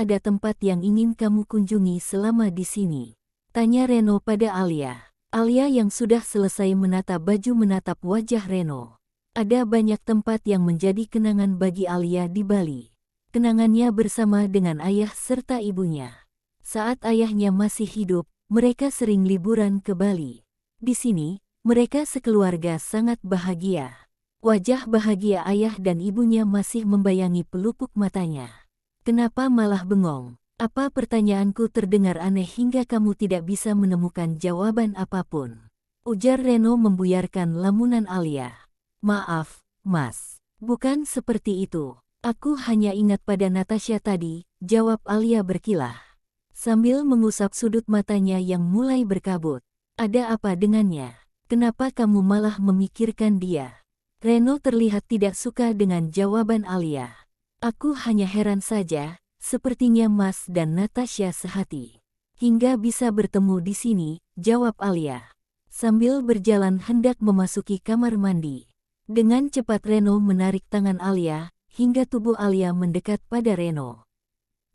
ada tempat yang ingin kamu kunjungi selama di sini? Tanya Reno pada Alia. Alia yang sudah selesai menata baju menatap wajah Reno. Ada banyak tempat yang menjadi kenangan bagi Alia di Bali. Kenangannya bersama dengan ayah serta ibunya. Saat ayahnya masih hidup, mereka sering liburan ke Bali. Di sini, mereka sekeluarga sangat bahagia. Wajah bahagia ayah dan ibunya masih membayangi pelupuk matanya. Kenapa malah bengong? Apa pertanyaanku terdengar aneh hingga kamu tidak bisa menemukan jawaban apapun? Ujar Reno membuyarkan lamunan Alia. Maaf, Mas. Bukan seperti itu. Aku hanya ingat pada Natasha tadi, jawab Alia berkilah. Sambil mengusap sudut matanya yang mulai berkabut. Ada apa dengannya? Kenapa kamu malah memikirkan dia? Reno terlihat tidak suka dengan jawaban Alia. Aku hanya heran saja, sepertinya Mas dan Natasha sehati. Hingga bisa bertemu di sini, jawab Alia. Sambil berjalan hendak memasuki kamar mandi. Dengan cepat Reno menarik tangan Alia, hingga tubuh Alia mendekat pada Reno.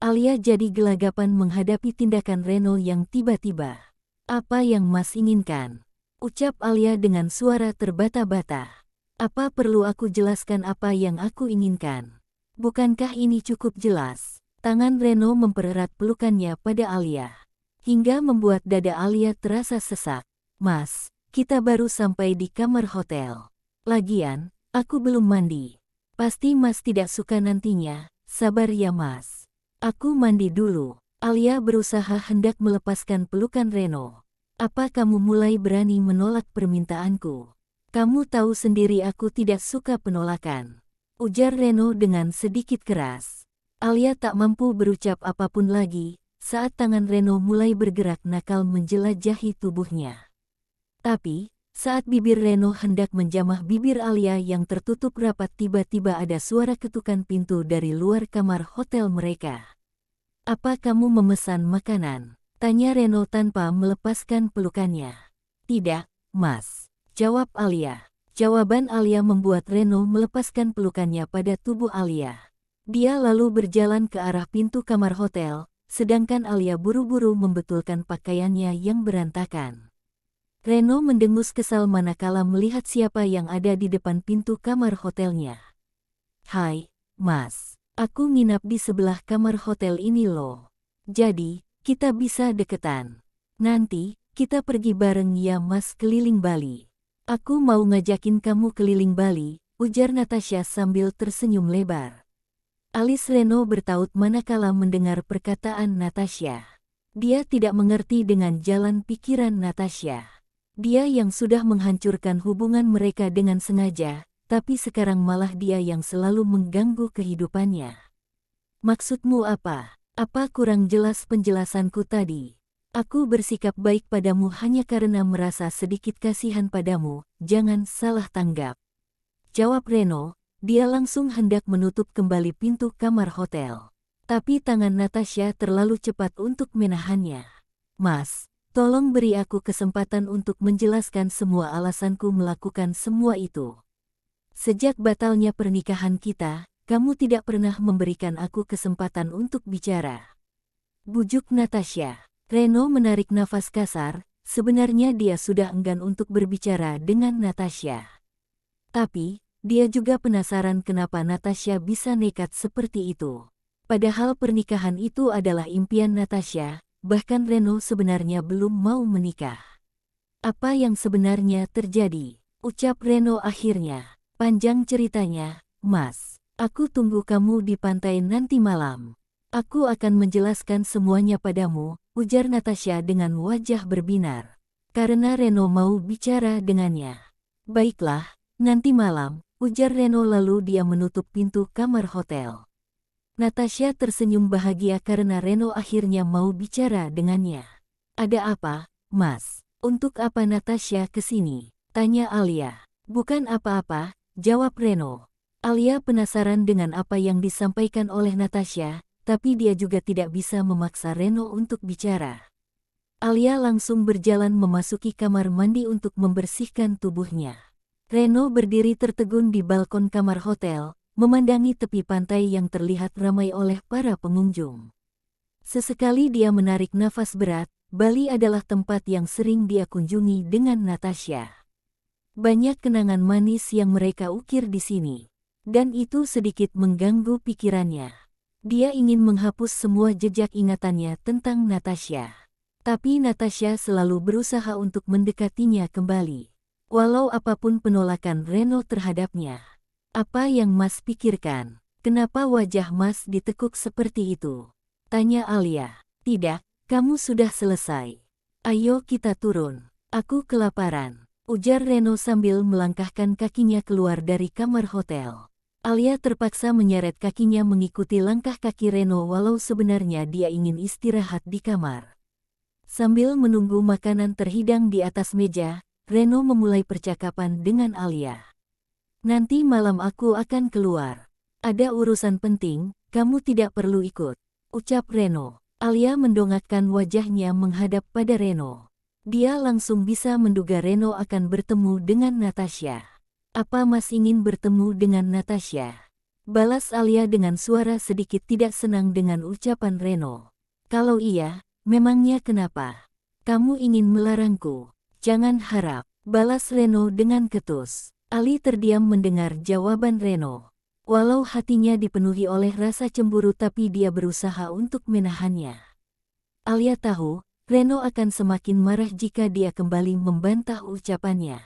Alia jadi gelagapan menghadapi tindakan Reno yang tiba-tiba. Apa yang Mas inginkan? Ucap Alia dengan suara terbata-bata. Apa perlu aku jelaskan apa yang aku inginkan? Bukankah ini cukup jelas? Tangan Reno mempererat pelukannya pada Alia. Hingga membuat dada Alia terasa sesak. Mas, kita baru sampai di kamar hotel. Lagian, aku belum mandi. Pasti Mas tidak suka nantinya, sabar ya Mas. Aku mandi dulu. Alia berusaha hendak melepaskan pelukan Reno. Apa kamu mulai berani menolak permintaanku? Kamu tahu sendiri aku tidak suka penolakan. Ujar Reno dengan sedikit keras. Alia tak mampu berucap apapun lagi, saat tangan Reno mulai bergerak nakal menjelajahi tubuhnya. Tapi, saat bibir Reno hendak menjamah bibir Alia yang tertutup rapat tiba-tiba ada suara ketukan pintu dari luar kamar hotel mereka. Apa kamu memesan makanan? Tanya Reno tanpa melepaskan pelukannya. Tidak, Mas. Jawab Alia. Jawaban Alia membuat Reno melepaskan pelukannya pada tubuh Alia. Dia lalu berjalan ke arah pintu kamar hotel, sedangkan Alia buru-buru membetulkan pakaiannya yang berantakan. Reno mendengus kesal manakala melihat siapa yang ada di depan pintu kamar hotelnya. Hai, Mas. Aku nginap di sebelah kamar hotel ini loh. Jadi, kita bisa deketan. Nanti, kita pergi bareng ya Mas keliling Bali. Aku mau ngajakin kamu keliling Bali, ujar Natasha sambil tersenyum lebar. Alis Reno bertaut manakala mendengar perkataan Natasha. Dia tidak mengerti dengan jalan pikiran Natasha. Dia yang sudah menghancurkan hubungan mereka dengan sengaja, tapi sekarang malah dia yang selalu mengganggu kehidupannya. Maksudmu apa? Apa kurang jelas penjelasanku tadi? Aku bersikap baik padamu hanya karena merasa sedikit kasihan padamu, jangan salah tanggap. Jawab Reno, dia langsung hendak menutup kembali pintu kamar hotel. Tapi tangan Natasha terlalu cepat untuk menahannya. Mas, tolong beri aku kesempatan untuk menjelaskan semua alasanku melakukan semua itu. Sejak batalnya pernikahan kita, kamu tidak pernah memberikan aku kesempatan untuk bicara. Bujuk Natasha. Reno menarik nafas kasar, sebenarnya dia sudah enggan untuk berbicara dengan Natasha. Tapi, dia juga penasaran kenapa Natasha bisa nekat seperti itu. Padahal pernikahan itu adalah impian Natasha. Bahkan Reno sebenarnya belum mau menikah. Apa yang sebenarnya terjadi? Ucap Reno akhirnya. Panjang ceritanya, Mas. Aku tunggu kamu di pantai nanti malam. Aku akan menjelaskan semuanya padamu, ujar Natasha dengan wajah berbinar. Karena Reno mau bicara dengannya. Baiklah, nanti malam, ujar Reno lalu dia menutup pintu kamar hotel. Natasha tersenyum bahagia karena Reno akhirnya mau bicara dengannya. Ada apa, Mas? Untuk apa Natasha kesini? Tanya Alia. Bukan apa-apa, jawab Reno. Alia penasaran dengan apa yang disampaikan oleh Natasha, tapi dia juga tidak bisa memaksa Reno untuk bicara. Alia langsung berjalan memasuki kamar mandi untuk membersihkan tubuhnya. Reno berdiri tertegun di balkon kamar hotel, memandangi tepi pantai yang terlihat ramai oleh para pengunjung. Sesekali dia menarik nafas berat. Bali adalah tempat yang sering dia kunjungi dengan Natasha. Banyak kenangan manis yang mereka ukir di sini. Dan itu sedikit mengganggu pikirannya. Dia ingin menghapus semua jejak ingatannya tentang Natasha. Tapi Natasha selalu berusaha untuk mendekatinya kembali. Walau apapun penolakan Reno terhadapnya. Apa yang Mas pikirkan? Kenapa wajah Mas ditekuk seperti itu? Tanya Alia. Tidak, kamu sudah selesai. Ayo kita turun. Aku kelaparan. Ujar Reno sambil melangkahkan kakinya keluar dari kamar hotel. Alia terpaksa menyeret kakinya mengikuti langkah kaki Reno walau sebenarnya dia ingin istirahat di kamar. Sambil menunggu makanan terhidang di atas meja, Reno memulai percakapan dengan Alia. Nanti malam aku akan keluar. Ada urusan penting, kamu tidak perlu ikut. Ucap Reno. Alia mendongakkan wajahnya menghadap pada Reno. Dia langsung bisa menduga Reno akan bertemu dengan Natasha. Apa Mas ingin bertemu dengan Natasha? Balas Alia dengan suara sedikit tidak senang dengan ucapan Reno. Kalau iya, memangnya kenapa? Kamu ingin melarangku? Jangan harap, balas Reno dengan ketus. Ali terdiam mendengar jawaban Reno. Walau hatinya dipenuhi oleh rasa cemburu tapi dia berusaha untuk menahannya. Alia tahu, Reno akan semakin marah jika dia kembali membantah ucapannya.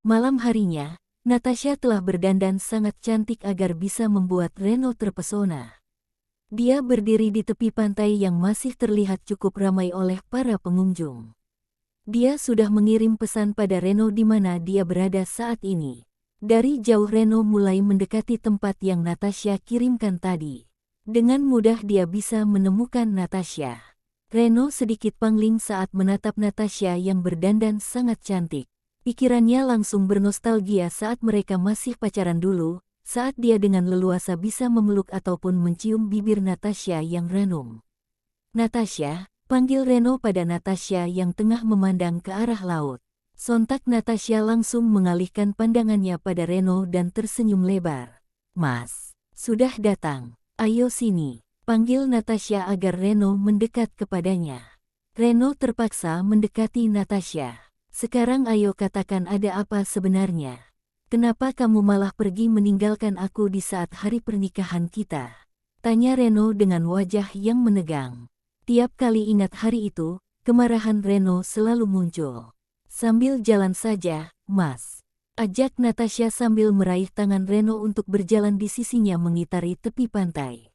Malam harinya, Natasha telah berdandan sangat cantik agar bisa membuat Reno terpesona. Dia berdiri di tepi pantai yang masih terlihat cukup ramai oleh para pengunjung. Dia sudah mengirim pesan pada Reno di mana dia berada saat ini. Dari jauh Reno mulai mendekati tempat yang Natasha kirimkan tadi. Dengan mudah dia bisa menemukan Natasha. Reno sedikit pangling saat menatap Natasha yang berdandan sangat cantik. Pikirannya langsung bernostalgia saat mereka masih pacaran dulu, saat dia dengan leluasa bisa memeluk ataupun mencium bibir Natasha yang ranum. Natasha, panggil Reno pada Natasha yang tengah memandang ke arah laut. Sontak Natasha langsung mengalihkan pandangannya pada Reno dan tersenyum lebar. Mas, sudah datang. Ayo sini. Panggil Natasha agar Reno mendekat kepadanya. Reno terpaksa mendekati Natasha. Sekarang ayo katakan ada apa sebenarnya. Kenapa kamu malah pergi meninggalkan aku di saat hari pernikahan kita? Tanya Reno dengan wajah yang menegang. Tiap kali ingat hari itu, kemarahan Reno selalu muncul. Sambil jalan saja, Mas. Ajak Natasha sambil meraih tangan Reno untuk berjalan di sisinya mengitari tepi pantai.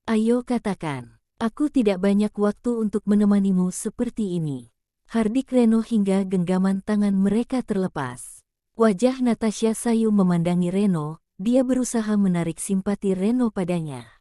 Ayo katakan, aku tidak banyak waktu untuk menemanimu seperti ini. Hardik Reno hingga genggaman tangan mereka terlepas. Wajah Natasha sayu memandangi Reno, dia berusaha menarik simpati Reno padanya.